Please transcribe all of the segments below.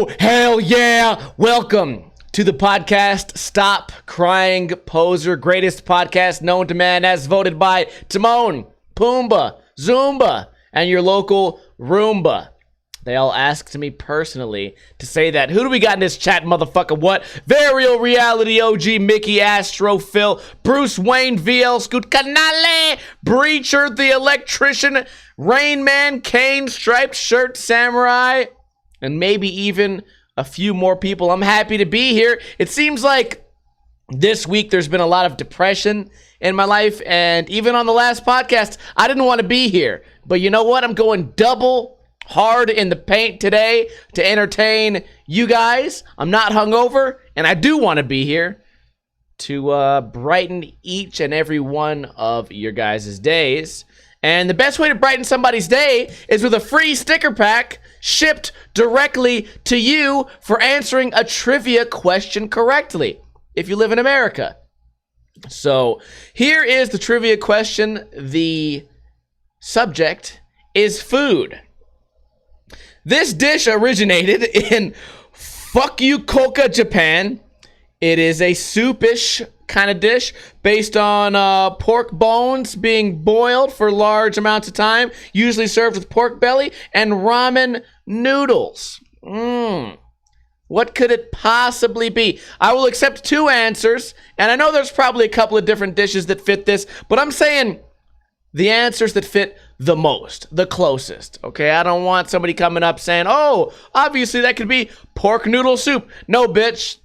Oh, hell yeah. Welcome to the podcast, Stop Crying Poser, greatest podcast known to man as voted by Timon, Pumbaa, Zumba, and your local Roomba. They all asked me personally to say that. Who do we got in this chat, motherfucker? What? Varial Reality OG, Mickey, Astro, Phil, Bruce Wayne, VL, Scoot Canale, Breacher, the Electrician, Rain Man, Kane, Striped Shirt, Samurai, and maybe even a few more people. I'm happy to be here. It seems like this week there's been a lot of depression in my life, and even on the last podcast, I didn't want to be here. But you know what? I'm going double hard in the paint today to entertain you guys. I'm not hungover, and I do want to be here to brighten each and every one of your guys' days. And the best way to brighten somebody's day is with a free sticker pack shipped directly to you for answering a trivia question correctly if you live in America. So here is the trivia question. The subject is food. This dish originated in Fukuoka, Japan. It is a soupish kind of dish based on pork bones being boiled for large amounts of time, usually served with pork belly and ramen noodles. What could it possibly be? I will accept two answers, and I know there's probably a couple of different dishes that fit this, but I'm saying the answers that fit the most, the closest, okay? I don't want somebody coming up saying, oh, obviously that could be pork noodle soup. No, bitch.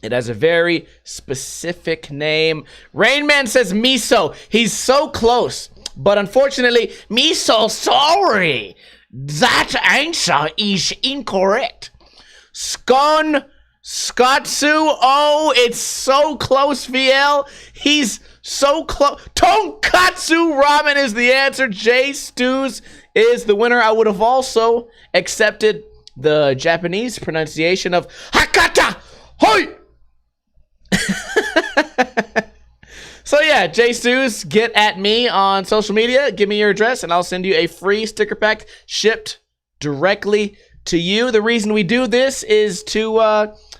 It has a very specific name. Rain Man says miso. He's so close, but unfortunately, miso, sorry. That answer is incorrect. Scotsu, oh, it's so close, VL. He's so close. Tonkatsu ramen is the answer. J Stews is the winner. I would have also accepted the Japanese pronunciation of Hakata. Hoi! So yeah, J Stews, get at me on social media. Give me your address, and I'll send you a free sticker pack shipped directly to you. The reason we do this is to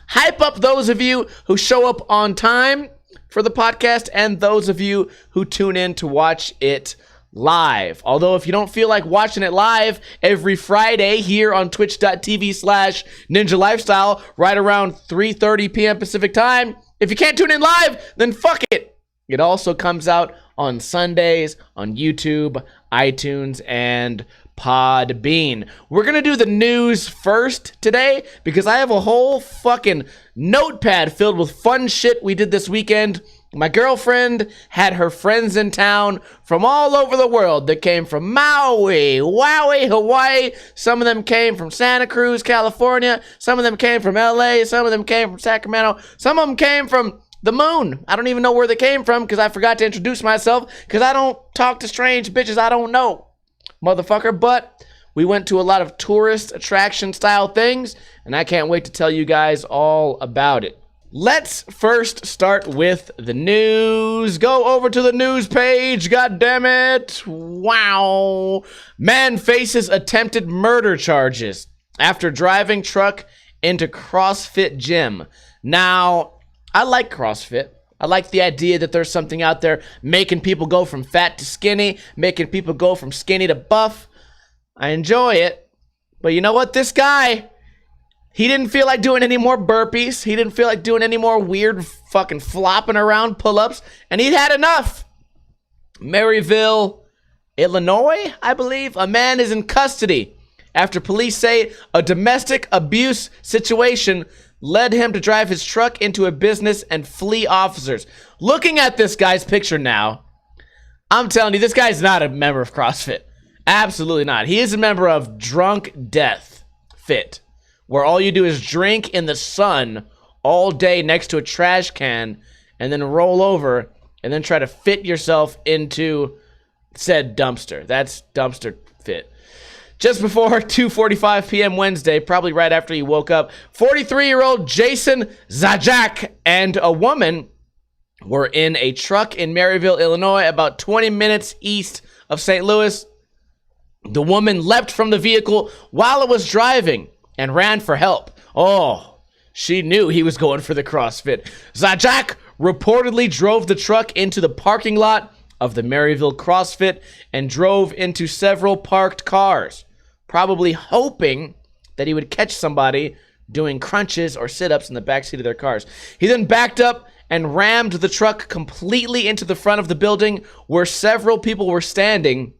hype up those of you who show up on time for the podcast and those of you who tune in to watch it live. Although if you don't feel like watching it live every Friday here on twitch.tv/Ninja Lifestyle right around 3:30 p.m. Pacific time, if you can't tune in live, then fuck it. It also comes out on Sundays on YouTube, iTunes, and Podbean. We're going to do the news first today because I have a whole fucking notepad filled with fun shit we did this weekend. My girlfriend had her friends in town from all over the world that came from Maui, Hawaii. Some of them came from Santa Cruz, California. Some of them came from LA. Some of them came from Sacramento. Some of them came from the moon. I don't even know where they came from because I forgot to introduce myself because I don't talk to strange bitches I don't know, motherfucker. But we went to a lot of tourist attraction style things, and I can't wait to tell you guys all about it. Let's first start with the news. Go over to the news page, god damn it. Wow. Man faces attempted murder charges after driving truck into CrossFit gym. Now, I like CrossFit. I like the idea that there's something out there making people go from fat to skinny, making people go from skinny to buff. I enjoy it. But you know what? This guy, he didn't feel like doing any more burpees. He didn't feel like doing any more weird fucking flopping around pull-ups. And he'd had enough. Maryville, Illinois, I believe. A man is in custody after police say a domestic abuse situation led him to drive his truck into a business and flee officers. Looking at this guy's picture now, I'm telling you, this guy's not a member of CrossFit. Absolutely not. He is a member of Drunk Death Fit, where all you do is drink in the sun all day next to a trash can and then roll over and then try to fit yourself into said dumpster. That's Dumpster Fit. Just before 2:45 p.m. Wednesday, probably right after he woke up, 43-year-old Jason Zajac and a woman were in a truck in Maryville, Illinois, about 20 minutes east of St. Louis. The woman leapt from the vehicle while it was driving and ran for help. Oh, she knew he was going for the CrossFit. Zajac reportedly drove the truck into the parking lot of the Maryville CrossFit and drove into several parked cars, probably hoping that he would catch somebody doing crunches or sit-ups in the backseat of their cars. He then backed up and rammed the truck completely into the front of the building where several people were standing,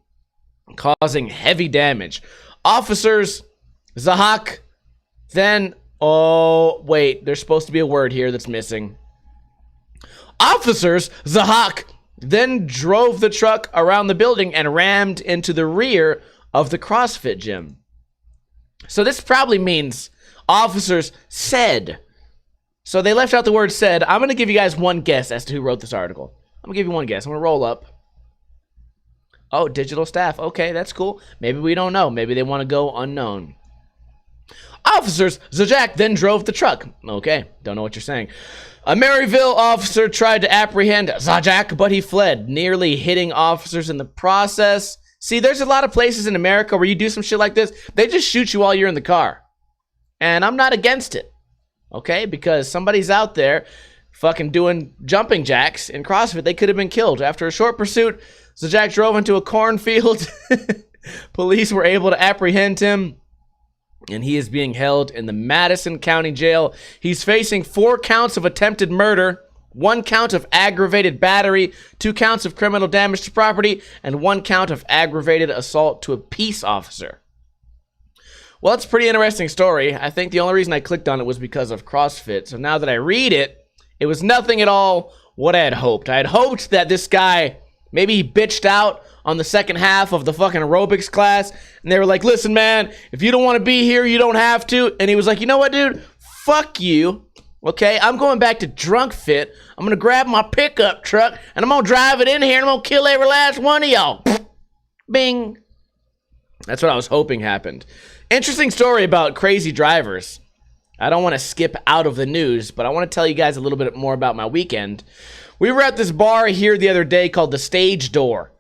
causing heavy damage. Officers Zahak then... Oh, wait, there's supposed to be a word here that's missing. Officers Zahak then drove the truck around the building and rammed into the rear of the CrossFit gym. So this probably means officers said. So they left out the word said. I'm going to give you guys one guess as to who wrote this article. I'm going to give you one guess. I'm going to roll up. Oh, digital staff. Okay, that's cool. Maybe we don't know. Maybe they want to go unknown. Officers Zajac then drove the truck. Okay, don't know what you're saying. A Maryville officer tried to apprehend Zajac, but he fled, nearly hitting officers in the process. See, there's a lot of places in America where you do some shit like this, they just shoot you while you're in the car. And I'm not against it, okay? Because somebody's out there fucking doing jumping jacks in CrossFit. They could have been killed. After a short pursuit, Zajac drove into a cornfield. Police were able to apprehend him, and he is being held in the Madison County Jail. He's facing 4 counts of attempted murder, 1 count of aggravated battery, 2 counts of criminal damage to property, and 1 count of aggravated assault to a peace officer. Well, it's a pretty interesting story. I think the only reason I clicked on it was because of CrossFit. So now that I read it, it was nothing at all what I had hoped. I had hoped that this guy, maybe he bitched out on the second half of the fucking aerobics class, and they were like, listen, man, if you don't want to be here, you don't have to. And he was like, you know what, dude? Fuck you. Okay, I'm going back to drunk fit. I'm going to grab my pickup truck, and I'm going to drive it in here, and I'm going to kill every last one of y'all. Bing. That's what I was hoping happened. Interesting story about crazy drivers. I don't want to skip out of the news, but I want to tell you guys a little bit more about my weekend. We were at this bar here the other day called the Stage Door.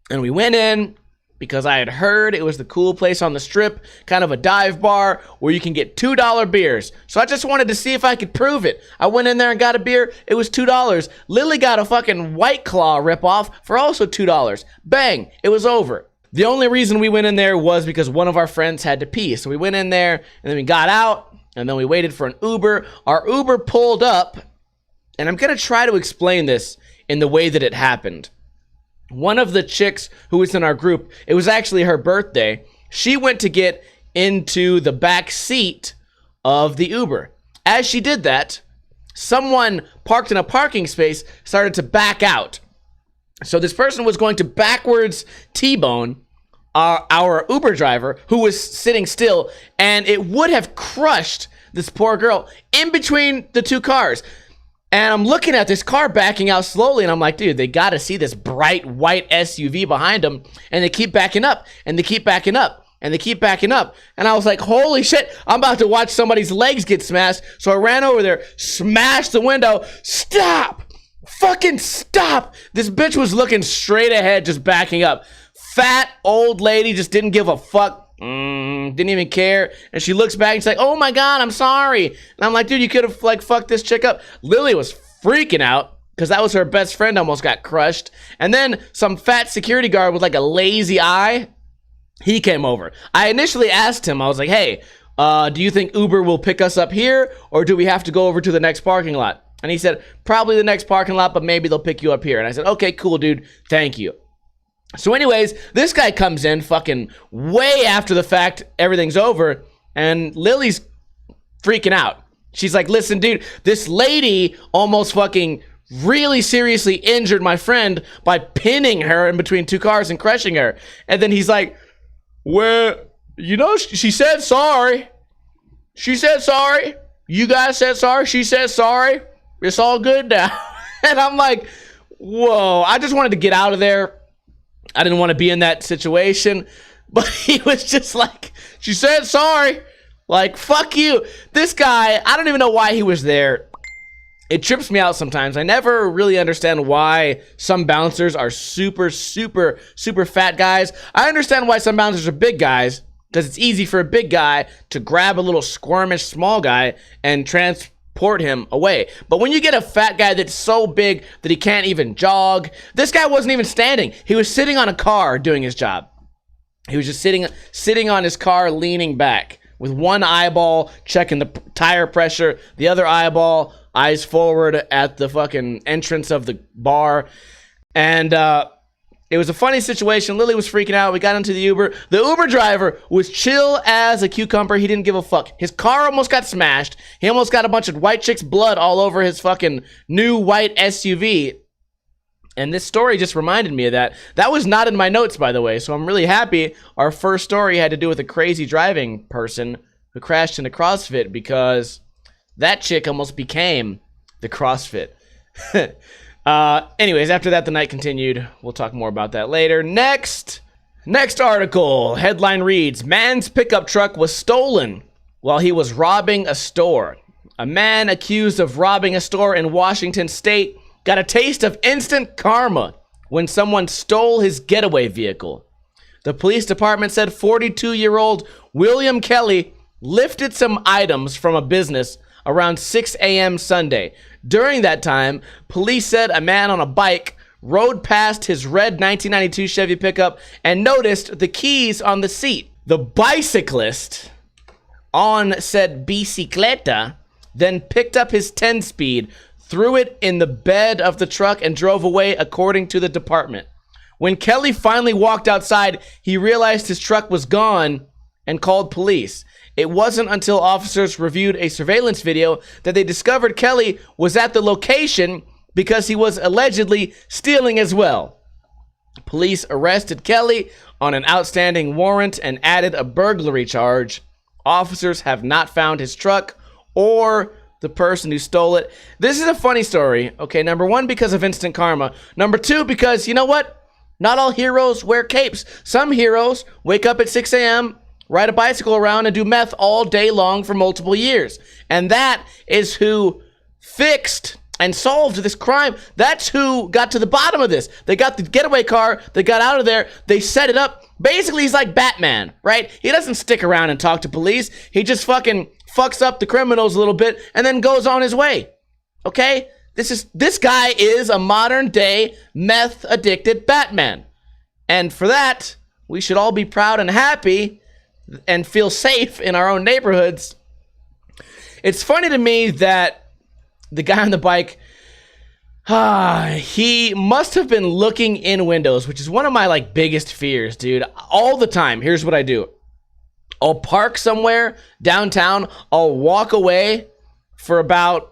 And we went in because I had heard it was the cool place on the strip, kind of a dive bar where you can get $2 beers. So I just wanted to see if I could prove it. I went in there and got a beer. It was $2. Lily got a fucking White Claw ripoff for also $2. Bang, it was over. The only reason we went in there was because one of our friends had to pee. So we went in there and then we got out and then we waited for an Uber. Our Uber pulled up, and I'm going to try to explain this in the way that it happened. One of the chicks who was in our group, it was actually her birthday. She went to get into the back seat of the Uber. As she did that, someone parked in a parking space started to back out. So this person was going to backwards T-bone our Uber driver, who was sitting still, and it would have crushed this poor girl in between the 2 cars. And I'm looking at this car backing out slowly, and I'm like, dude, they got to see this bright white SUV behind them. And they keep backing up, and they keep backing up, and they keep backing up. And I was like, holy shit, I'm about to watch somebody's legs get smashed. So I ran over there, smashed the window. Stop! Fucking stop! This bitch was looking straight ahead, just backing up. Fat old lady just didn't give a fuck. Didn't even care. And she looks back and she's like, oh my God, I'm sorry. And I'm like, dude, you could have like fucked this chick up. Lily was freaking out because that was her best friend almost got crushed. And then some fat security guard with like a lazy eye, he came over. I initially asked him, I was like, hey, do you think Uber will pick us up here, or do we have to go over to the next parking lot? And he said, probably the next parking lot, but maybe they'll pick you up here. And I said, okay, cool, dude. Thank you. So anyways, this guy comes in fucking way after the fact, everything's over, and Lily's freaking out. She's like, listen, dude, this lady almost fucking really seriously injured my friend by pinning her in between 2 cars and crushing her. And then he's like, well, you know, she said sorry. She said sorry. You guys said sorry. She said sorry. It's all good now. And I'm like, whoa, I just wanted to get out of there. I didn't want to be in that situation, but he was just like, she said sorry. Like, fuck you. This guy, I don't even know why he was there. It trips me out sometimes. I never really understand why some bouncers are super fat guys. I understand why some bouncers are big guys, because it's easy for a big guy to grab a little squirmish small guy and transport him away. But when you get a fat guy that's so big that he can't even jog, this guy wasn't even standing. He was sitting on a car doing his job. He was just sitting on his car, leaning back with one eyeball checking the tire pressure, the other eyeball eyes forward at the fucking entrance of the bar. And it was a funny situation. Lily was freaking out. We got into the Uber. The Uber driver was chill as a cucumber. He didn't give a fuck. His car almost got smashed. He almost got a bunch of white chick's blood all over his fucking new white SUV. And this story just reminded me of that. That was not in my notes, by the way, so I'm really happy. Our first story had to do with a crazy driving person who crashed into CrossFit, because that chick almost became the CrossFit. Anyways, after that, the night continued. We'll talk more about that later. Next article. Headline reads, man's pickup truck was stolen while he was robbing a store. A man accused of robbing a store in Washington State got a taste of instant karma when someone stole his getaway vehicle. The police department said 42-year-old William Kelly lifted some items from a business around 6 a.m. Sunday. During that time, police said a man on a bike rode past his red 1992 Chevy pickup and noticed the keys on the seat. The bicyclist on said bicicleta then picked up his 10-speed, threw it in the bed of the truck, and drove away, according to the department. When Kelly finally walked outside, he realized his truck was gone and called police. It wasn't until officers reviewed a surveillance video that they discovered Kelly was at the location because he was allegedly stealing as well. Police arrested Kelly on an outstanding warrant and added a burglary charge. Officers have not found his truck or the person who stole it. This is a funny story. Okay, number one, because of instant karma. Number two, because you know what? Not all heroes wear capes. Some heroes wake up at 6 a.m., ride a bicycle around, and do meth all day long for multiple years. And that is who fixed and solved this crime. That's who got to the bottom of this. They got the getaway car. They got out of there. They set it up. Basically, he's like Batman, right? He doesn't stick around and talk to police. He just fucking fucks up the criminals a little bit and then goes on his way. Okay? This guy is a modern day meth addicted Batman. And for that, we should all be proud and happy and feel safe in our own neighborhoods. It's funny to me that the guy on the bike, he must have been looking in windows, which is one of my biggest fears, dude. All the time. Here's what I do. I'll park somewhere downtown. I'll walk away for about,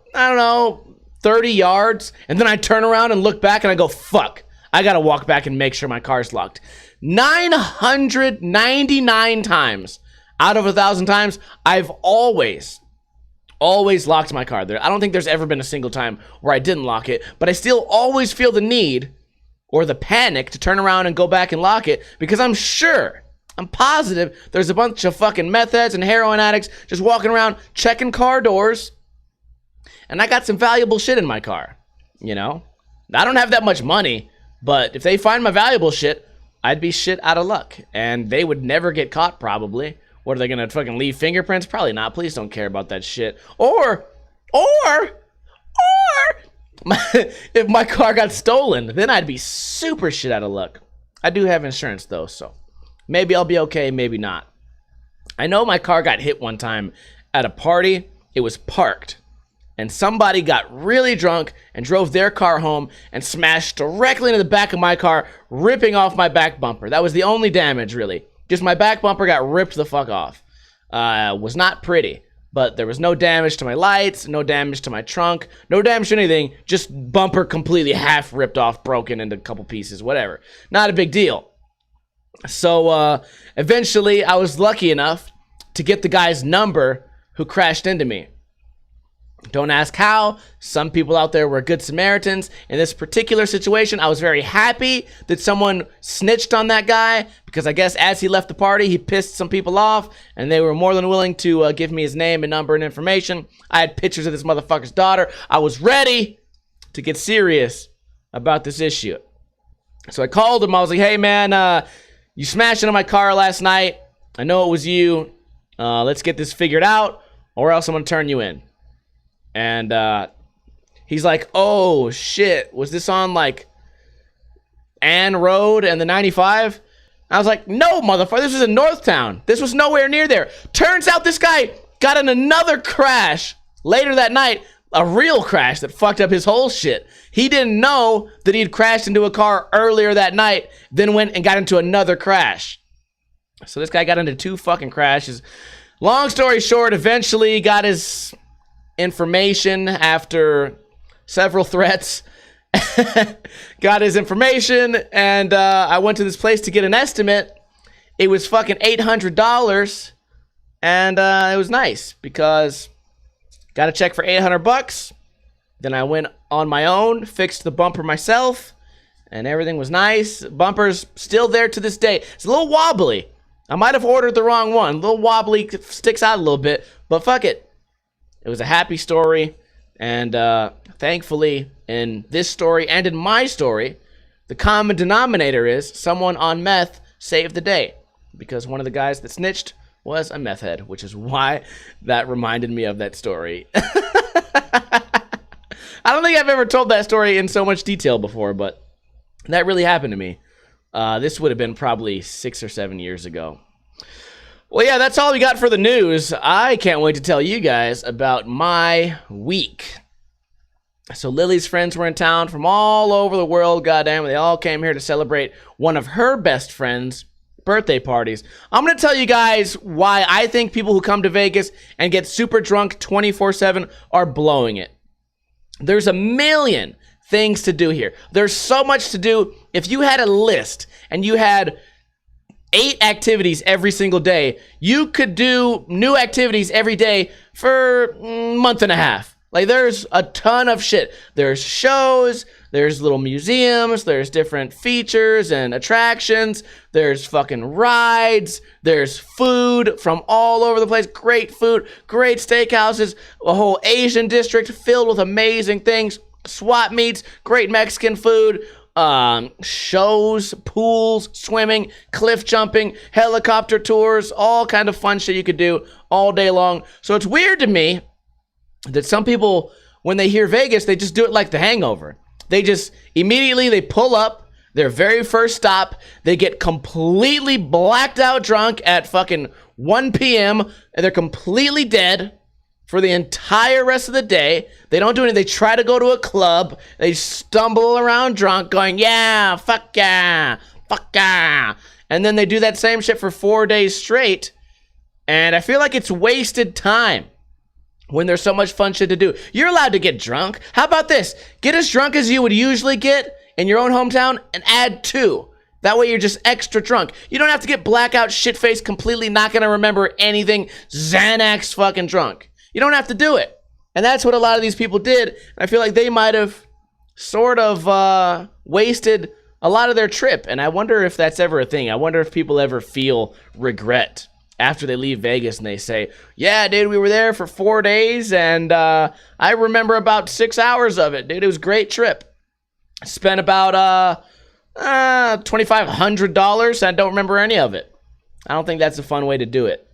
30 yards. And then I turn around and look back and I go, fuck, I got to walk back and make sure my car's locked. 999 times out of 1,000 times, I've always locked my car there. I don't think there's ever been a single time where I didn't lock it, but I still always feel the need or the panic to turn around and go back and lock it, because I'm positive there's a bunch of fucking meth heads and heroin addicts just walking around checking car doors, and I got some valuable shit in my car, I don't have that much money, but if they find my valuable shit, I'd be shit out of luck, and they would never get caught probably. What, are they gonna fucking leave fingerprints? Probably not. Police don't care about that shit. Or if my car got stolen, then I'd be super shit out of luck. I do have insurance though, so maybe I'll be okay, maybe not. I know my car got hit one time at a party. It was parked, and somebody got really drunk and drove their car home and smashed directly into the back of my car, ripping off my back bumper. That was the only damage, really. Just my back bumper got ripped the fuck off. Was not pretty, but there was no damage to my lights, no damage to my trunk, no damage to anything, just bumper completely half ripped off, broken into a couple pieces, whatever. Not a big deal. So eventually I was lucky enough to get the guy's number who crashed into me. Don't ask how. Some people out there were good Samaritans. In this particular situation, I was very happy that someone snitched on that guy, because I guess as he left the party, he pissed some people off, and they were more than willing to give me his name and number and information. I had pictures of this motherfucker's daughter. I was ready to get serious about this issue. So I called him. I was like, hey, man, you smashed into my car last night. I know it was you. Let's get this figured out, or else I'm going to turn you in. And he's like, oh, shit. Was this on, like, Ann Road and the 95? I was like, no, motherfucker. This was in Northtown. This was nowhere near there. Turns out this guy got in another crash later that night. A real crash that fucked up his whole shit. He didn't know that he'd crashed into a car earlier that night, then went and got into another crash. So this guy got into 2 fucking crashes. Long story short, eventually got his information after several threats. Got his information, and I went to this place to get an estimate. It was fucking $800, and it was nice because got a check for $800. Then I went on my own, fixed the bumper myself, and everything was nice. Bumper's still there to this day. It's a little wobbly. I might have ordered the wrong one. A little wobbly, sticks out a little bit, but fuck it. It was a happy story, and thankfully, in this story and in my story, the common denominator is someone on meth saved the day, because one of the guys that snitched was a meth head, which is why that reminded me of that story. I don't think I've ever told that story in so much detail before, but that really happened to me. This would have been probably 6 or 7 years ago. Well, yeah, that's all we got for the news. I can't wait to tell you guys about my week. So Lily's friends were in town from all over the world, goddamn. They all came here to celebrate one of her best friends' birthday parties. I'm going to tell you guys why I think people who come to Vegas and get super drunk 24/7 are blowing it. There's a million things to do here. There's so much to do. If you had a list and you had 8 activities every single day, you could do new activities every day for a month and a half. Like, there's a ton of shit. There's shows, there's little museums, there's different features and attractions, there's fucking rides, there's food from all over the place, great food, great steakhouses, a whole Asian district filled with amazing things, swap meets, great Mexican food, shows, pools, swimming, cliff jumping, helicopter tours, all kind of fun shit you could do all day long. So it's weird to me that some people, when they hear Vegas, they just do it like The Hangover. They just immediately, they pull up their very first stop, they get completely blacked out drunk at fucking 1 p.m. and they're completely dead for the entire rest of the day. They don't do anything. They try to go to a club. They stumble around drunk going, yeah, fuck yeah, fuck yeah. And then they do that same shit for 4 days straight. And I feel like it's wasted time when there's so much fun shit to do. You're allowed to get drunk. How about this? Get as drunk as you would usually get in your own hometown and add 2. That way you're just extra drunk. You don't have to get blackout, shit-faced, completely not gonna remember anything, Xanax fucking drunk. You don't have to do it. And that's what a lot of these people did. I feel like they might have sort of wasted a lot of their trip. And I wonder if that's ever a thing. I wonder if people ever feel regret after they leave Vegas and they say, yeah, dude, we were there for 4 days and I remember about 6 hours of it, dude. It was a great trip. Spent about $2,500 and I don't remember any of it. I don't think that's a fun way to do it.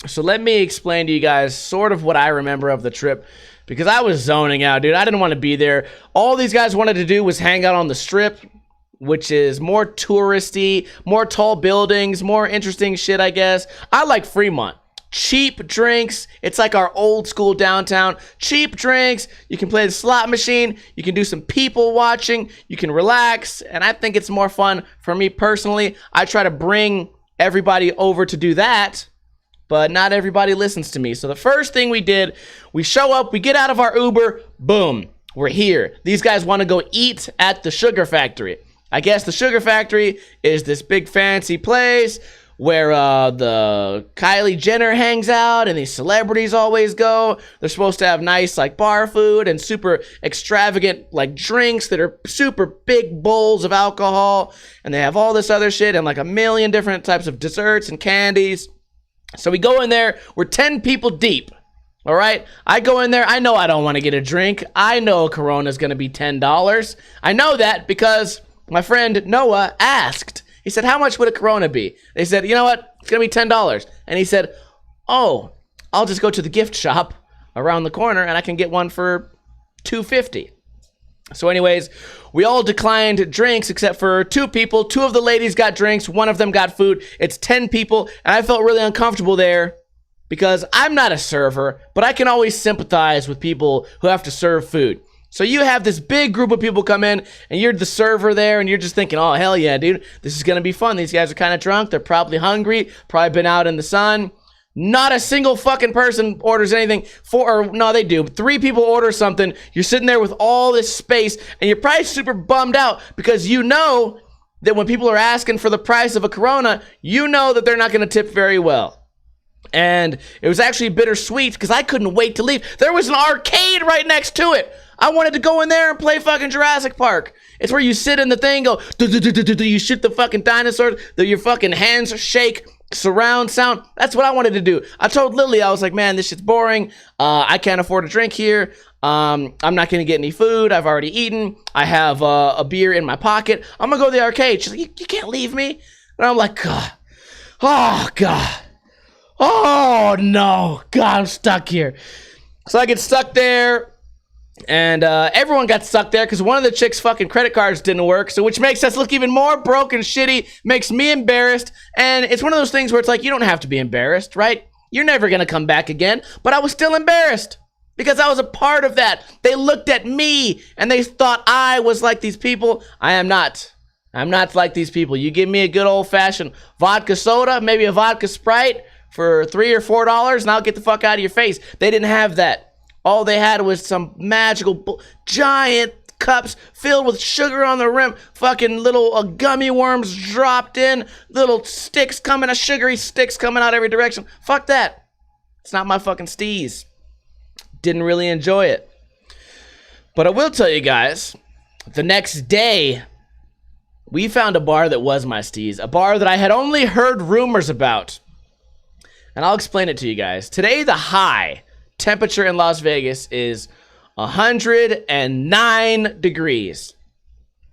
So let me explain to you guys sort of what I remember of the trip, because I was zoning out, dude. I didn't want to be there. All these guys wanted to do was hang out on the Strip, which is more touristy, more tall buildings, more interesting shit, I guess. I like Fremont. Cheap drinks. It's like our old school downtown. Cheap drinks. You can play the slot machine. You can do some people watching. You can relax. And I think it's more fun for me personally. I try to bring everybody over to do that, but not everybody listens to me. So the first thing we did, we show up, we get out of our Uber, boom, we're here. These guys want to go eat at the Sugar Factory. I guess the Sugar Factory is this big fancy place where the Kylie Jenner hangs out and these celebrities always go. They're supposed to have nice like bar food and super extravagant like drinks that are super big bowls of alcohol. And they have all this other shit and like a million different types of desserts and candies. So we go in there, we're 10 people deep, all right? I go in there, I know I don't want to get a drink. I know a Corona is going to be $10. I know that because my friend Noah asked. He said, how much would a Corona be? They said, you know what, It's going to be $10. And he said, oh, I'll just go to the gift shop around the corner and I can get one for $2.50. So anyways, we all declined drinks except for 2 people. 2 of the ladies got drinks. 1 of them got food. It's 10 people. And I felt really uncomfortable there because I'm not a server, but I can always sympathize with people who have to serve food. So you have this big group of people come in and you're the server there and you're just thinking, oh, hell yeah, dude, this is going to be fun. These guys are kind of drunk. They're probably hungry, probably been out in the sun. Not a single fucking person orders anything. No, they do. 3 people order something. You're sitting there with all this space, and you're probably super bummed out because you know that when people are asking for the price of a Corona, you know that they're not going to tip very well. And it was actually bittersweet because I couldn't wait to leave. There was an arcade right next to it. I wanted to go in there and play fucking Jurassic Park. It's where you sit in the thing, go, you shoot the fucking dinosaurs, your fucking hands shake. Surround sound. That's what I wanted to do. I told Lily, I was like, man, this shit's boring. I can't afford a drink here. I'm not going to get any food. I've already eaten. I have a beer in my pocket. I'm going to go to the arcade. She's like, you can't leave me. And I'm like, God. Oh, God. Oh, no. God, I'm stuck here. So I get stuck there. And everyone got stuck there because one of the chicks' fucking credit cards didn't work, so which makes us look even more broke and shitty, makes me embarrassed, and it's one of those things where it's like, you don't have to be embarrassed, right? You're never going to come back again, but I was still embarrassed because I was a part of that. They looked at me, and they thought I was like these people. I am not. I'm not like these people. You give me a good old-fashioned vodka soda, maybe a vodka Sprite for $3 or $4, and I'll get the fuck out of your face. They didn't have that. All they had was some magical giant cups filled with sugar on the rim, fucking little gummy worms dropped in, little sticks coming, sugary sticks coming out every direction. Fuck that. It's not my fucking steez. Didn't really enjoy it. But I will tell you guys, the next day, we found a bar that was my steez, a bar that I had only heard rumors about. And I'll explain it to you guys. Today, the high temperature in Las Vegas is 109 degrees.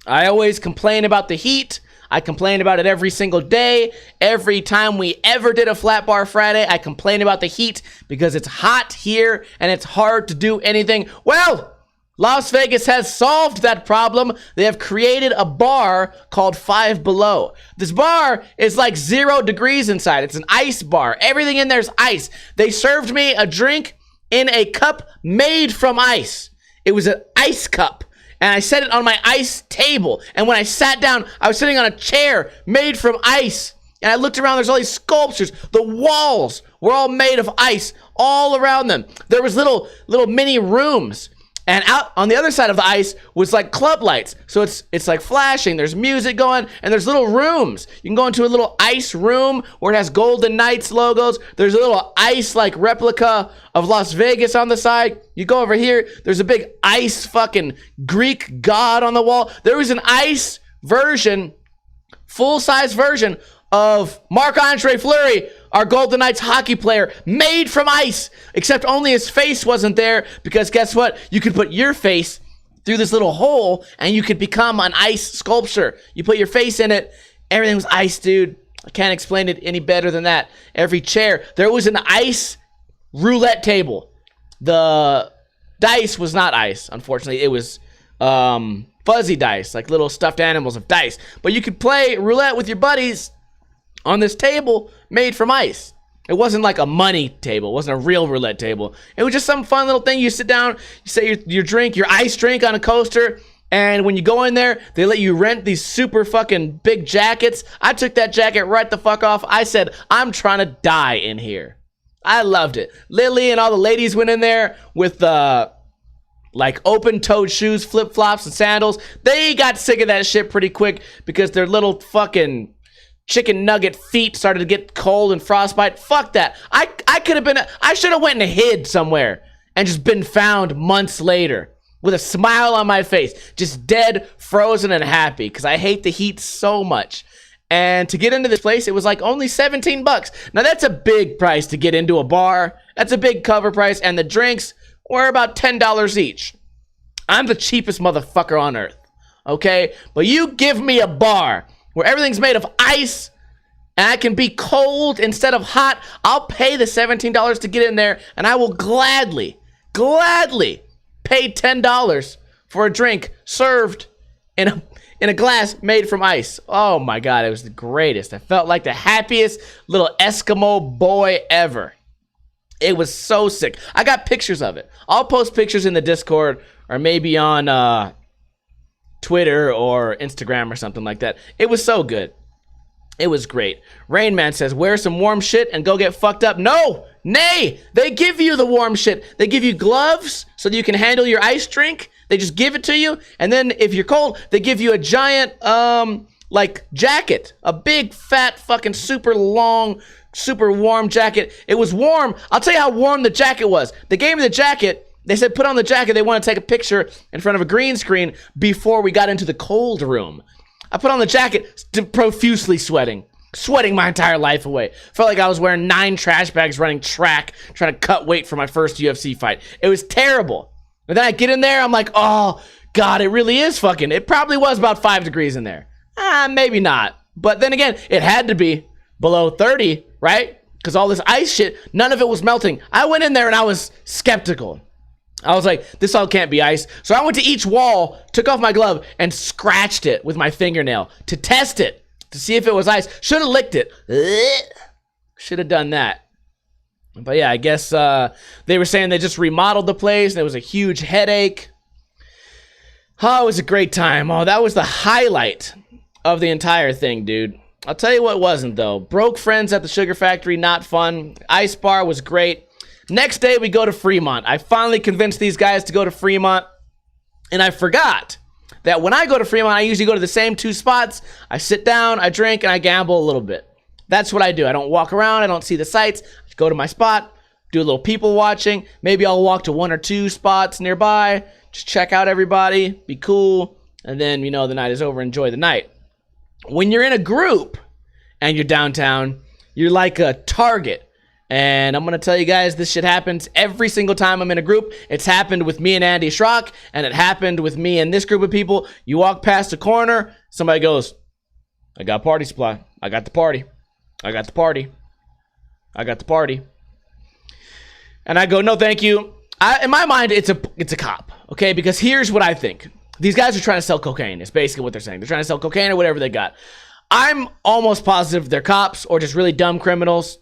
I always complain about the heat. I complain about it every single day. Every time we ever did a Flat Bar Friday, I complain about the heat because it's hot here and it's hard to do anything. Well, Las Vegas has solved that problem. They have created a bar called 5 Below. This bar is like 0 degrees inside. It's an ice bar. Everything in there is ice. They served me a drink in a cup made from ice. It was an ice cup. And I set it on my ice table. And when I sat down, I was sitting on a chair made from ice. And I looked around, there's all these sculptures. The walls were all made of ice all around them. There was little mini rooms. And out on the other side of the ice was like club lights. So it's like flashing. There's music going, and there's little rooms. You can go into a little ice room where it has Golden Knights logos. There's a little ice like replica of Las Vegas on the side. You go over here, there's a big ice fucking Greek god on the wall. There was an ice version, full-size version of Marc-Andre Fleury, our Golden Knights hockey player, made from ice, except only his face wasn't there because guess what? You could put your face through this little hole and you could become an ice sculpture. You put your face in it, everything was ice, dude. I can't explain it any better than that. Every chair, there was an ice roulette table. The dice was not ice, unfortunately. It was fuzzy dice, like little stuffed animals of dice. But you could play roulette with your buddies on this table made from ice. It wasn't like a money table. It wasn't a real roulette table. It was just some fun little thing. You sit down, you set your drink, your ice drink on a coaster, and when you go in there, they let you rent these super fucking big jackets. I took that jacket right the fuck off. I said, I'm trying to die in here. I loved it. Lily and all the ladies went in there with like open-toed shoes, flip-flops, and sandals. They got sick of that shit pretty quick because their little fucking chicken nugget feet started to get cold and frostbite. Fuck that. I should have went and hid somewhere and just been found months later with a smile on my face, just dead, frozen, and happy because I hate the heat so much. And to get into this place, it was like only 17 bucks. Now that's a big price to get into a bar. That's a big cover price, and the drinks were about $10 each. I'm the cheapest motherfucker on earth, okay? But you give me a bar where everything's made of ice and I can be cold instead of hot, I'll pay the $17 to get in there, and I will gladly pay $10 for a drink served in a glass made from ice. Oh my God, it was the greatest. I felt like the happiest little Eskimo boy ever. It was so sick. I got pictures of it. I'll post pictures in the Discord or maybe on Twitter or Instagram or something like that. It was so good. It was great. Rain Man says, wear some warm shit and go get fucked up. No, nay, they give you the warm shit. They give you gloves so that you can handle your ice drink. They just give it to you. And then if you're cold, they give you a giant, like jacket, a big fat fucking super long, super warm jacket. It was warm. I'll tell you how warm the jacket was. They gave me the jacket. They said, put on the jacket. They want to take a picture in front of a green screen before we got into the cold room. I put on the jacket, profusely sweating my entire life away. Felt like I was wearing 9 trash bags running track, trying to cut weight for my first UFC fight. It was terrible. And then I get in there, I'm like, oh, God, it really is fucking. It probably was about 5 degrees in there. Maybe not. But then again, it had to be below 30, right? Because all this ice shit, none of it was melting. I went in there and I was skeptical. I was like, this all can't be ice. So I went to each wall, took off my glove, and scratched it with my fingernail to test it, to see if it was ice. Should have licked it. Should have done that. But yeah, I guess they were saying they just remodeled the place, and it was a huge headache. Oh, it was a great time. Oh, that was the highlight of the entire thing, dude. I'll tell you what wasn't, though. Broke friends at the Sugar Factory, not fun. Ice Bar was great. Next day, we go to Fremont. I finally convinced these guys to go to Fremont, and I forgot that when I go to Fremont, I usually go to the same 2 spots. I sit down, I drink, and I gamble a little bit. That's what I do. I don't walk around. I don't see the sights. I go to my spot, do a little people watching. Maybe I'll walk to 1 or 2 spots nearby, just check out everybody, be cool, and then, you know, the night is over, enjoy the night. When you're in a group and you're downtown, you're like a target. And I'm going to tell you guys, this shit happens every single time I'm in a group. It's happened with me and Andy Schrock, and it happened with me and this group of people. You walk past a corner, somebody goes, I got party supply. I got the party. I got the party. I got the party. And I go, no, thank you. In my mind, it's a cop, okay? Because here's what I think. These guys are trying to sell cocaine. It's basically what they're saying. They're trying to sell cocaine or whatever they got. I'm almost positive they're cops or just really dumb criminals.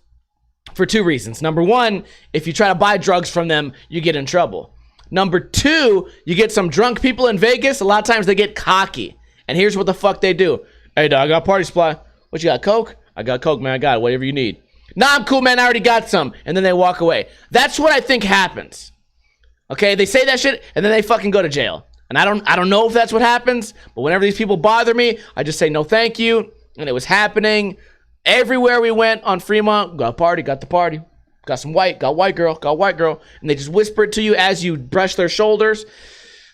For 2 reasons. Number 1, if you try to buy drugs from them, you get in trouble. Number 2, you get some drunk people in Vegas. A lot of times they get cocky. And here's what the fuck they do. Hey, dog, I got party supply. What you got, Coke? I got Coke, man. I got it. Whatever you need. Nah, I'm cool, man. I already got some. And then they walk away. That's what I think happens. Okay, they say that shit, and then they fucking go to jail. And I don't know if that's what happens, but whenever these people bother me, I just say no thank you. And it was happening. Everywhere we went on Fremont, got party, got the party. Got some white, got white girl, got white girl. And they just whisper it to you as you brush their shoulders.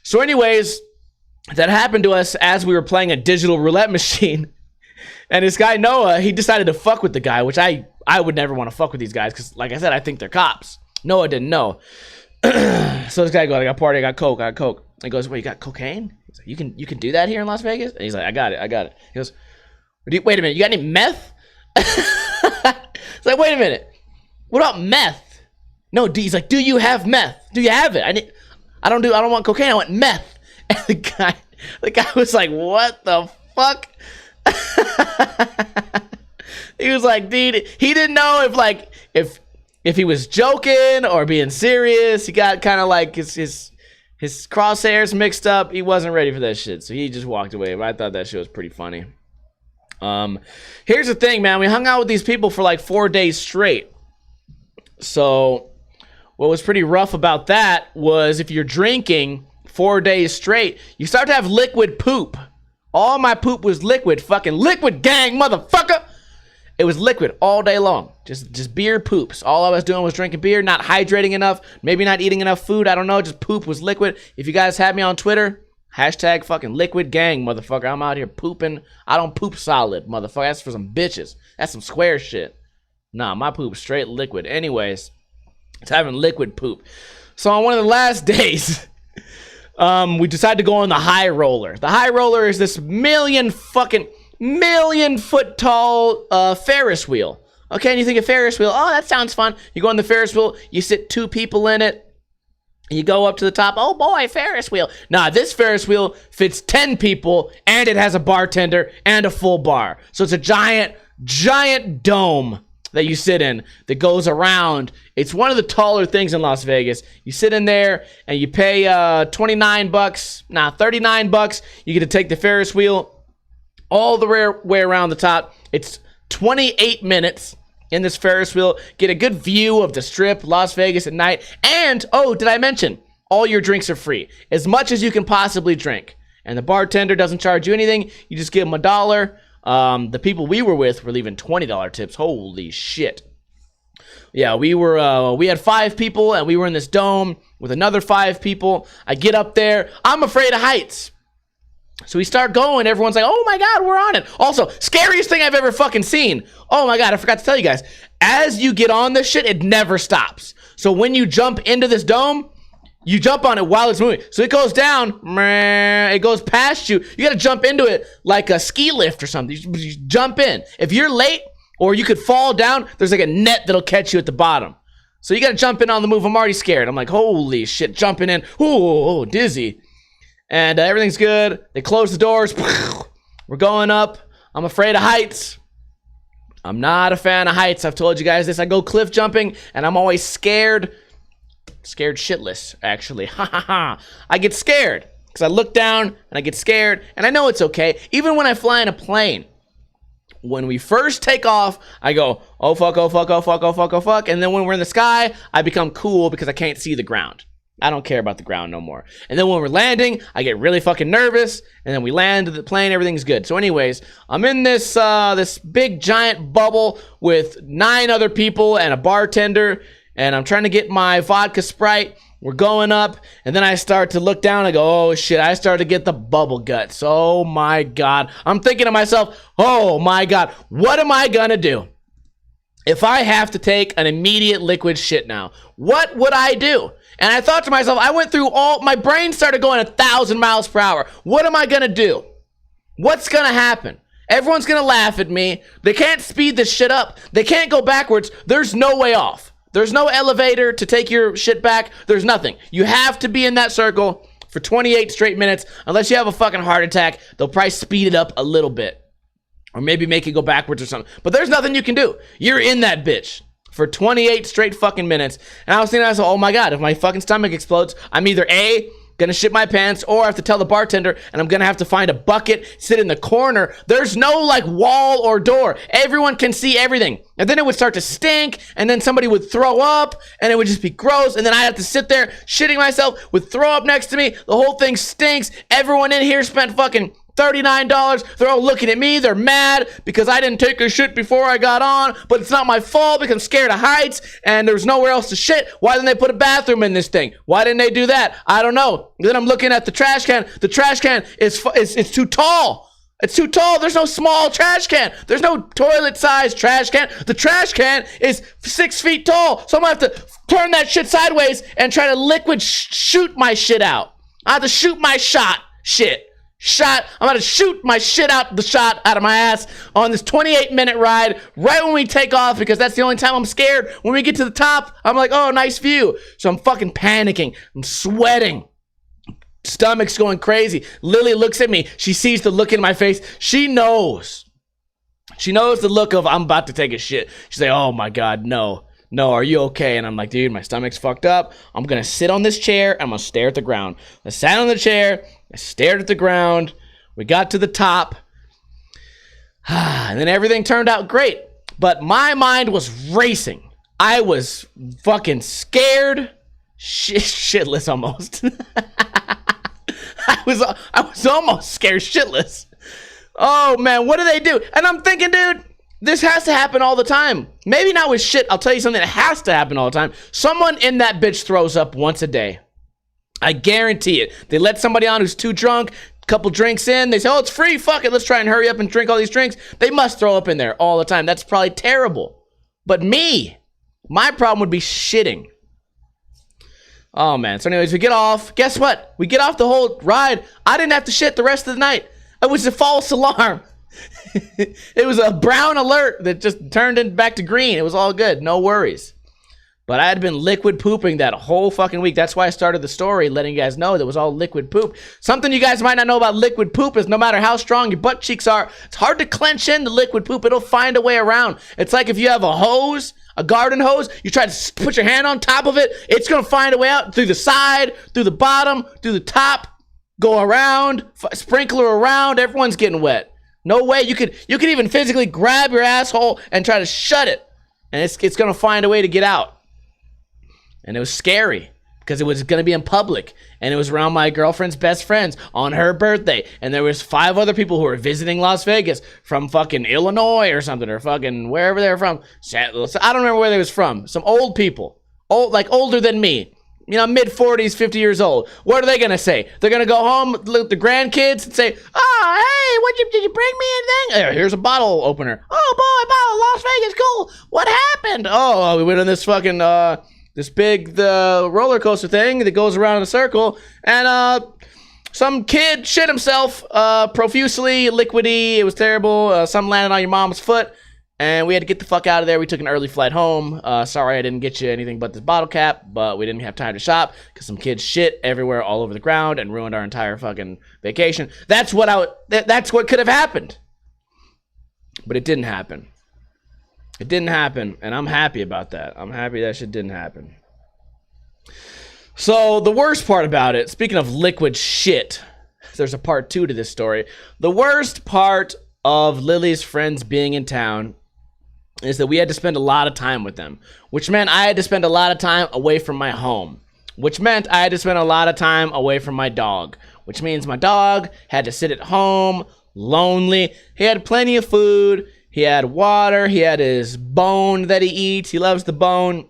So anyways, that happened to us as we were playing a digital roulette machine. And this guy, Noah, he decided to fuck with the guy, which I would never want to fuck with these guys. Because like I said, I think they're cops. Noah didn't know. So this guy goes, I got party, I got Coke, I got Coke. And he goes, wait, you got cocaine? He's like, you can do that here in Las Vegas? And he's like, I got it. He goes, wait a minute, you got any meth? It's like, wait a minute. What about meth? No, he's like, do you have meth? Do you have it? I don't want cocaine. I want meth. And the guy was like, what the fuck? He was like, dude, he didn't know if he was joking or being serious. He got kind of like his crosshairs mixed up. He wasn't ready for that shit, so he just walked away. But I thought that shit was pretty funny. Here's the thing, man. We hung out with these people for like 4 days straight. So what was pretty rough about that was if you're drinking 4 days straight, you start to have liquid poop. All my poop was liquid. Fucking liquid gang, motherfucker. It was liquid all day long. Just beer poops. All I was doing was drinking beer, not hydrating enough, maybe not eating enough food. I don't know. Just poop was liquid. If you guys have me on Twitter, hashtag fucking liquid gang, motherfucker. I'm out here pooping. I don't poop solid, motherfucker. That's for some bitches. That's some square shit. Nah, my poop straight liquid. Anyways, it's having liquid poop. So on one of the last days, we decided to go on the high roller. The high roller is this million million foot tall Ferris wheel. Okay, and you think of Ferris wheel, oh, that sounds fun. You go on the Ferris wheel, you sit 2 people in it, you go up to the top, oh boy, Ferris wheel. Nah, this Ferris wheel fits 10 people, and it has a bartender and a full bar. So it's a giant, giant dome that you sit in that goes around. It's one of the taller things in Las Vegas. You sit in there, and you pay $39. You get to take the Ferris wheel all the way around the top. It's 28 minutes in this Ferris wheel, get a good view of the Strip, Las Vegas at night, and, oh, did I mention, all your drinks are free, as much as you can possibly drink, and the bartender doesn't charge you anything, you just give them $1. The people we were with were leaving $20 tips, holy shit. Yeah, we had 5 people, and we were in this dome with another 5 people. I get up there, I'm afraid of heights. So we start going, everyone's like, oh my God, we're on it. Also, scariest thing I've ever fucking seen. Oh my God, I forgot to tell you guys. As you get on this shit, it never stops. So when you jump into this dome, you jump on it while it's moving. So it goes down, it goes past you. You gotta jump into it like a ski lift or something. You jump in. If you're late, or you could fall down, there's like a net that'll catch you at the bottom. So you gotta jump in on the move. I'm already scared. I'm like, holy shit, jumping in. Ooh, dizzy. And everything's good. They close the doors. We're going up. I'm afraid of heights. I'm not a fan of heights. I've told you guys this. I go cliff jumping, and I'm always scared. Scared shitless, actually. Ha ha ha. I get scared because I look down, and I get scared, and I know it's okay. Even when I fly in a plane, when we first take off, I go, oh fuck, oh fuck, oh fuck, oh fuck, oh fuck. And then when we're in the sky, I become cool because I can't see the ground. I don't care about the ground no more. And then when we're landing, I get really fucking nervous, and then we land the plane, everything's good. So anyways, I'm in this this big giant bubble with 9 other people and a bartender, and I'm trying to get my vodka Sprite. We're going up, and then I start to look down and go, oh shit, I start to get the bubble guts. Oh my God. I'm thinking to myself, oh my God, what am I gonna do if I have to take an immediate liquid shit now? What would I do? And I thought to myself, I went through my brain started going 1,000 miles per hour. What am I gonna do? What's gonna happen? Everyone's gonna laugh at me. They can't speed this shit up. They can't go backwards. There's no way off. There's no elevator to take your shit back. There's nothing. You have to be in that circle for 28 straight minutes. Unless you have a fucking heart attack, they'll probably speed it up a little bit. Or maybe make it go backwards or something. But there's nothing you can do. You're in that bitch for 28 straight fucking minutes. And I was thinking to myself, oh my God, if my fucking stomach explodes, I'm either A, gonna shit my pants, or I have to tell the bartender, and I'm gonna have to find a bucket, sit in the corner. There's no like wall or door. Everyone can see everything. And then it would start to stink, and then somebody would throw up, and it would just be gross, and then I have to sit there shitting myself with throw up next to me. The whole thing stinks. Everyone in here spent fucking $39. They're all looking at me. They're mad because I didn't take a shit before I got on, but it's not my fault because I'm scared of heights and there's nowhere else to shit. Why didn't they put a bathroom in this thing? Why didn't they do that? I don't know. Then I'm looking at the trash can. The trash can is too tall. It's too tall. There's no small trash can. There's no toilet-sized trash can. The trash can is 6 feet tall. So I'm going to have to turn that shit sideways and try to liquid shoot my shit out. I have to shoot my shit. I'm gonna shoot my shit out of my ass on this 28-minute ride right when we take off because that's the only time I'm scared. When we get to the top, I'm like, oh, nice view. So I'm fucking panicking. I'm sweating. Stomach's going crazy. Lily looks at me. She sees the look in my face. She knows. She knows the look of I'm about to take a shit. She's like, oh my God, no. No, are you okay? And I'm like, dude, my stomach's fucked up. I'm gonna sit on this chair and I'm gonna stare at the ground. I sat on the chair. I stared at the ground. We got to the top. And then everything turned out great. But my mind was racing. I was fucking scared. Shitless almost. I was almost scared shitless. Oh, man, what do they do? And I'm thinking, dude, this has to happen all the time. Maybe not with shit. I'll tell you something that has to happen all the time. Someone in that bitch throws up once a day. I guarantee it. They let somebody on who's too drunk, couple drinks in, they say, oh, it's free, fuck it, let's try and hurry up and drink all these drinks. They must throw up in there all the time. That's probably terrible. But me, my problem would be shitting. Oh, man. So anyways, we get off. Guess what? We get off the whole ride. I didn't have to shit the rest of the night. It was a false alarm. It was a brown alert that just turned it back to green. It was all good. No worries. But I had been liquid pooping that whole fucking week. That's why I started the story, letting you guys know that it was all liquid poop. Something you guys might not know about liquid poop is no matter how strong your butt cheeks are, it's hard to clench in the liquid poop. It'll find a way around. It's like if you have a hose, a garden hose, you try to put your hand on top of it, it's going to find a way out through the side, through the bottom, through the top, go around, sprinkler around, everyone's getting wet. No way. You could even physically grab your asshole and try to shut it. And it's going to find a way to get out. And it was scary because it was going to be in public. And it was around my girlfriend's best friends on her birthday. And there was 5 other people who were visiting Las Vegas from fucking Illinois or something, or fucking wherever they were from. I don't remember where they was from. Some old people. Like older than me. You know, mid-40s, 50 years old. What are they going to say? They're going to go home with the grandkids and say, oh, hey, did you bring me anything? Here's a bottle opener. Oh, boy, Las Vegas, cool. What happened? Oh, we went on this fucking, this big roller coaster thing that goes around in a circle, and some kid shit himself profusely, liquidy. It was terrible. Some landed on your mom's foot. And we had to get the fuck out of there. We took an early flight home. Sorry I didn't get you anything but this bottle cap, but we didn't have time to shop because some kids shit everywhere all over the ground and ruined our entire fucking vacation. That's what could have happened. But it didn't happen. It didn't happen, and I'm happy about that. I'm happy that shit didn't happen. So the worst part about it, speaking of liquid shit, there's a part 2 to this story. The worst part of Lily's friends being in town is that we had to spend a lot of time with them, which meant I had to spend a lot of time away from my home, which meant I had to spend a lot of time away from my dog, which means my dog had to sit at home, lonely. He had plenty of food, he had water, he had his bone that he eats, he loves the bone,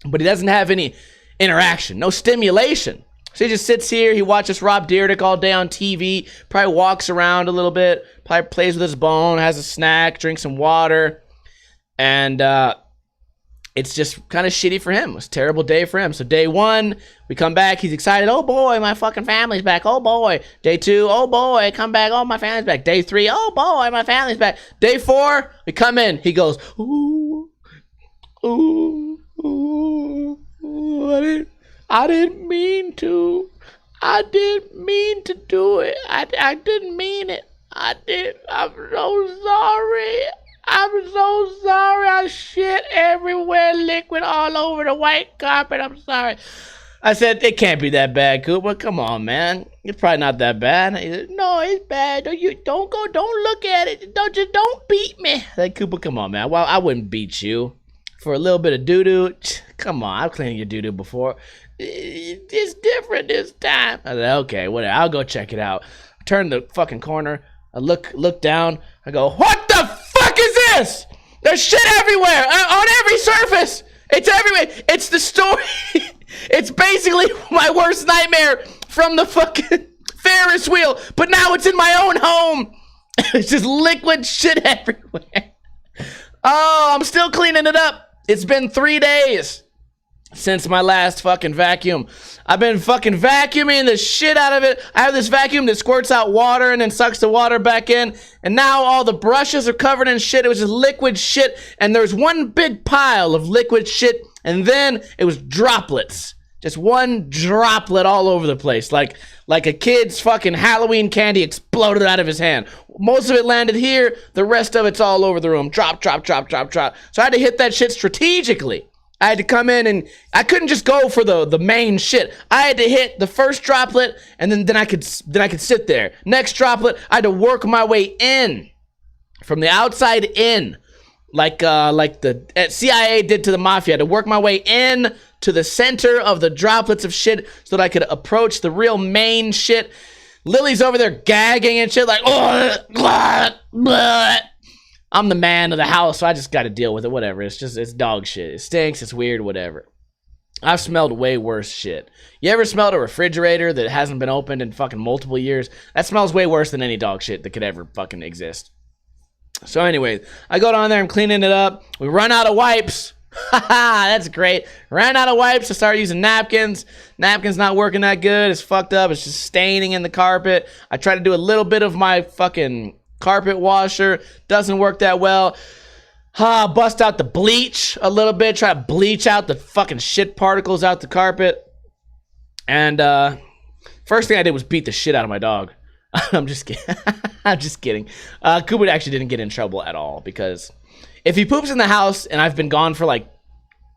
but he doesn't have any interaction, no stimulation. So he just sits here, he watches Rob Dyrdek all day on TV, probably walks around a little bit, probably plays with his bone, has a snack, drinks some water, and it's just kind of shitty for him. It was a terrible day for him. So day 1, we come back, he's excited, oh boy, my fucking family's back, oh boy. Day 2, oh boy, come back, oh my family's back. Day 3, oh boy, my family's back. Day 4, we come in, he goes, ooh, ooh, ooh, ooh, I didn't mean to. I didn't mean to do it. I didn't mean it. I'm so sorry. I'm so sorry. I shit everywhere, liquid all over the white carpet. I'm sorry. I said, it can't be that bad, Cooper. Come on, man. It's probably not that bad. He said, no, it's bad. Don't look at it. Don't beat me. I said, Cooper, come on, man. Well, I wouldn't beat you for a little bit of doo-doo. Come on, I've cleaned your doo-doo before. It's different this time. I said, okay, whatever. I'll go check it out. I turn the fucking corner. I look down. I go, what the fuck is this? There's shit everywhere on every surface. It's everywhere. It's the story. It's basically my worst nightmare from the fucking Ferris wheel, but now it's in my own home. It's just liquid shit everywhere. Oh, I'm still cleaning it up. It's been 3 days since my last fucking vacuum. I've been fucking vacuuming the shit out of it. I have this vacuum that squirts out water and then sucks the water back in. And now all the brushes are covered in shit. It was just liquid shit. And there's one big pile of liquid shit. And then it was droplets. Just one droplet all over the place. Like a kid's fucking Halloween candy exploded out of his hand. Most of it landed here. The rest of it's all over the room. Drop, drop, drop, drop, drop. So I had to hit that shit strategically. I had to come in and I couldn't just go for the main shit. I had to hit the first droplet and then I could sit there. Next droplet, I had to work my way in from the outside in, like the CIA did to the mafia. I had to work my way in to the center of the droplets of shit so that I could approach the real main shit. Lily's over there gagging and shit like, oh, blah, blah. I'm the man of the house, so I just got to deal with it. Whatever. It's dog shit. It stinks. It's weird. Whatever. I've smelled way worse shit. You ever smelled a refrigerator that hasn't been opened in fucking multiple years? That smells way worse than any dog shit that could ever fucking exist. So anyways, I go down there. I'm cleaning it up. We run out of wipes. Haha, that's great. Ran out of wipes. I started using napkins. Napkins not working that good. It's fucked up. It's just staining in the carpet. I tried to do a little bit of my fucking carpet washer. Doesn't work that well. Bust out the bleach a little bit. Try to bleach out the fucking shit particles out the carpet. And first thing I did was beat the shit out of my dog. I'm just kidding. I'm just kidding. Cooper actually didn't get in trouble at all, because if he poops in the house and I've been gone for like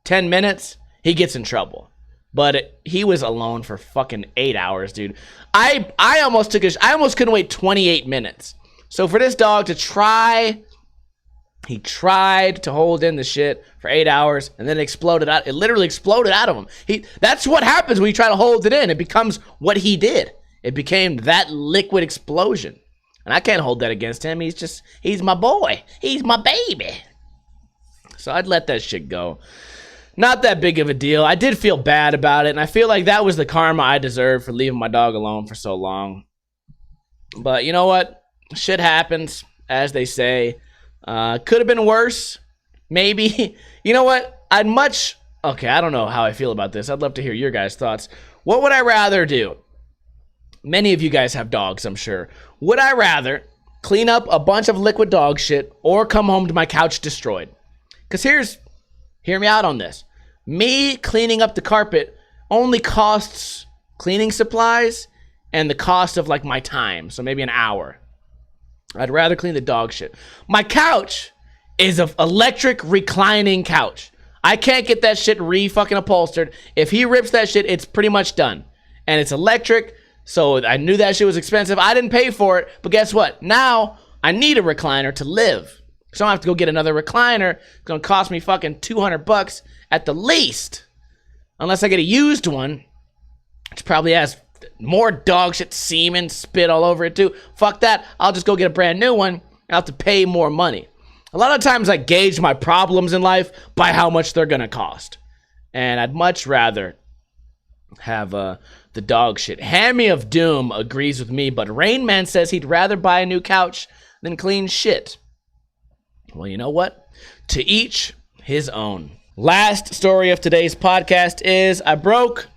10 minutes, he gets in trouble. But he was alone for fucking 8 hours, dude. I almost couldn't wait 28 minutes. So for this dog to try, he tried to hold in the shit for 8 hours, and then it exploded out. It literally exploded out of him. That's what happens when you try to hold it in. It becomes what he did. It became that liquid explosion. And I can't hold that against him. He's my boy. He's my baby. So I'd let that shit go. Not that big of a deal. I did feel bad about it, and I feel like that was the karma I deserved for leaving my dog alone for so long. But you know what? Shit happens, as they say. Could have been worse. Maybe. You know what? Okay, I don't know how I feel about this. I'd love to hear your guys' thoughts. What would I rather do? Many of you guys have dogs, I'm sure. Would I rather clean up a bunch of liquid dog shit or come home to my couch destroyed? Because hear me out on this. Me cleaning up the carpet only costs cleaning supplies and the cost of like my time. So maybe an hour. I'd rather clean the dog shit. My couch is an electric reclining couch. I can't get that shit re-fucking upholstered. If he rips that shit, it's pretty much done. And it's electric, so I knew that shit was expensive. I didn't pay for it, but guess what? Now I need a recliner to live. So I don't have to go get another recliner. It's gonna cost me fucking $200 at the least. Unless I get a used one, which probably has more dog shit, semen, spit all over it too. Fuck that. I'll just go get a brand new one. I'll have to pay more money. A lot of times I gauge my problems in life by how much they're gonna cost. And I'd much rather have the dog shit. Hammy of Doom agrees with me, but Rain Man says he'd rather buy a new couch than clean shit. Well, you know what? To each his own. Last story of today's podcast is I broke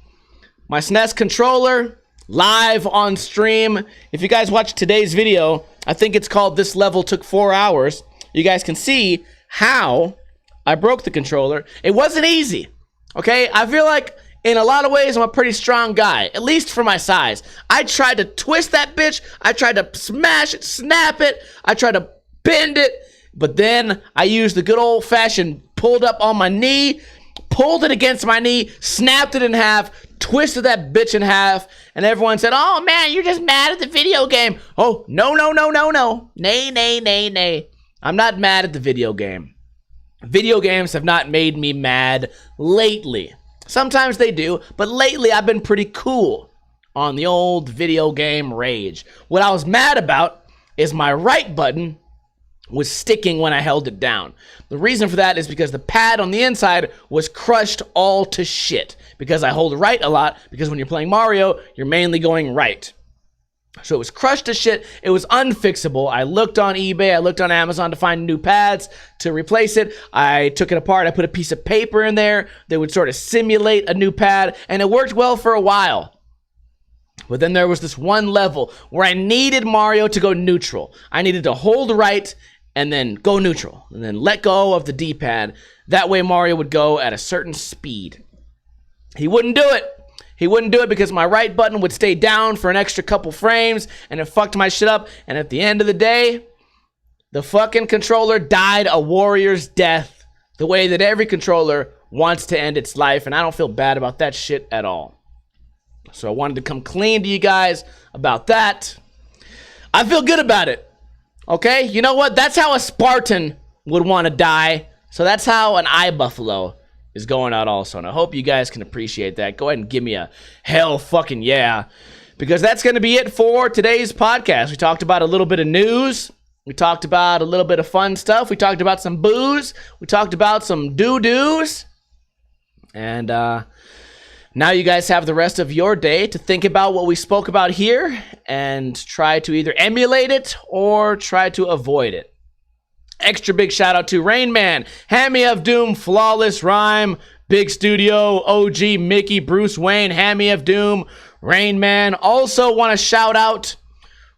my NES Controller live on stream. If you guys watch today's video, I think it's called This Level Took 4 Hours. You guys can see how I broke the controller. It wasn't easy, okay? I feel like in a lot of ways I'm a pretty strong guy, at least for my size. I tried to twist that bitch. I tried to smash it, snap it. I tried to bend it. But then I used the good old-fashioned pulled up on my knee, pulled it against my knee, snapped it in half, twisted that bitch in half, and everyone said, "Oh, man, you're just mad at the video game." Oh, no, no, no, no, no. Nay, nay, nay, nay. I'm not mad at the video game. Video games have not made me mad lately. Sometimes they do, but lately I've been pretty cool on the old video game rage. What I was mad about is my right button was sticking when I held it down. The reason for that is because the pad on the inside was crushed all to shit. Because I hold right a lot, because when you're playing Mario, you're mainly going right. So it was crushed to shit. It was unfixable. I looked on eBay, I looked on Amazon to find new pads to replace it. I took it apart, I put a piece of paper in there that would sort of simulate a new pad, and it worked well for a while. But then there was this one level where I needed Mario to go neutral. I needed to hold right and then go neutral, and then let go of the D-pad. That way Mario would go at a certain speed. He wouldn't do it. He wouldn't do it because my right button would stay down for an extra couple frames, and it fucked my shit up. And at the end of the day, the fucking controller died a warrior's death, the way that every controller wants to end its life, and I don't feel bad about that shit at all. So I wanted to come clean to you guys about that. I feel good about it. Okay, you know what? That's how a Spartan would want to die. So that's how an iBuffalo is going out also. And I hope you guys can appreciate that. Go ahead and give me a hell fucking yeah. Because that's going to be it for today's podcast. We talked about a little bit of news. We talked about a little bit of fun stuff. We talked about some booze. We talked about some doo-doos. And now you guys have the rest of your day to think about what we spoke about here and try to either emulate it or try to avoid it. Extra big shout out to Rain Man, Hammy of Doom, Flawless Rhyme, Big Studio, OG Mickey, Bruce Wayne, Hammy of Doom, Rain Man. Also want to shout out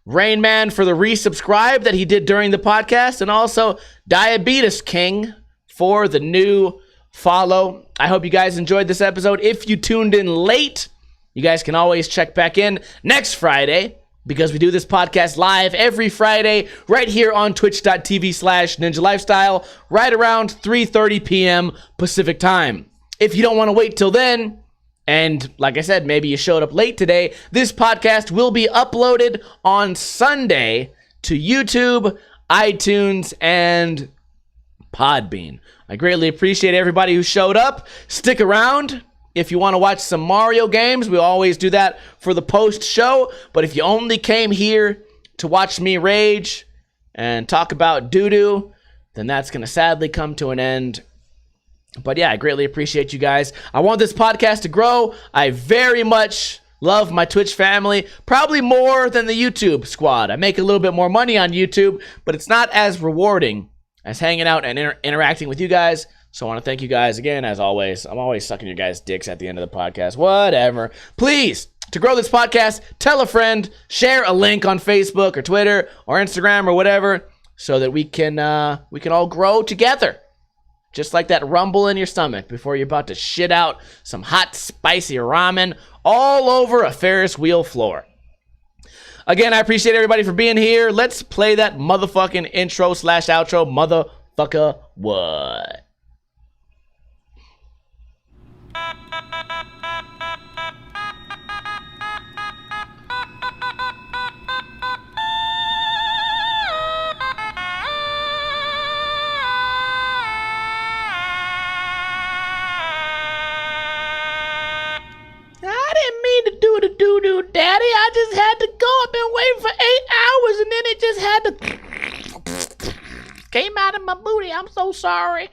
Rain Man for the resubscribe that he did during the podcast, and also Diabetes King for the new follow. I hope you guys enjoyed this episode. If you tuned in late, you guys can always check back in next Friday, because we do this podcast live every Friday right here on twitch.tv/Ninja Lifestyle, right around 3:30 p.m. Pacific time. If you don't want to wait till then, and like I said, maybe you showed up late today, this podcast will be uploaded on Sunday to YouTube, iTunes, and Podbean. I greatly appreciate everybody who showed up. Stick around. If you want to watch some Mario games, we always do that for the post-show. But if you only came here to watch me rage and talk about doo-doo, then that's going to sadly come to an end. But yeah, I greatly appreciate you guys. I want this podcast to grow. I very much love my Twitch family, probably more than the YouTube squad. I make a little bit more money on YouTube, but it's not as rewarding as hanging out and interacting with you guys. So I want to thank you guys again, as always. I'm always sucking your guys' dicks at the end of the podcast. Whatever. Please, to grow this podcast, tell a friend, share a link on Facebook or Twitter or Instagram or whatever, so that we can all grow together. Just like that rumble in your stomach before you're about to shit out some hot, spicy ramen all over a Ferris wheel floor. Again, I appreciate everybody for being here. Let's play that motherfucking intro/outro. Motherfucker, what? Do-do, Daddy. I just had to go. I've been waiting for 8 hours, and then it just had to came out of my booty. I'm so sorry.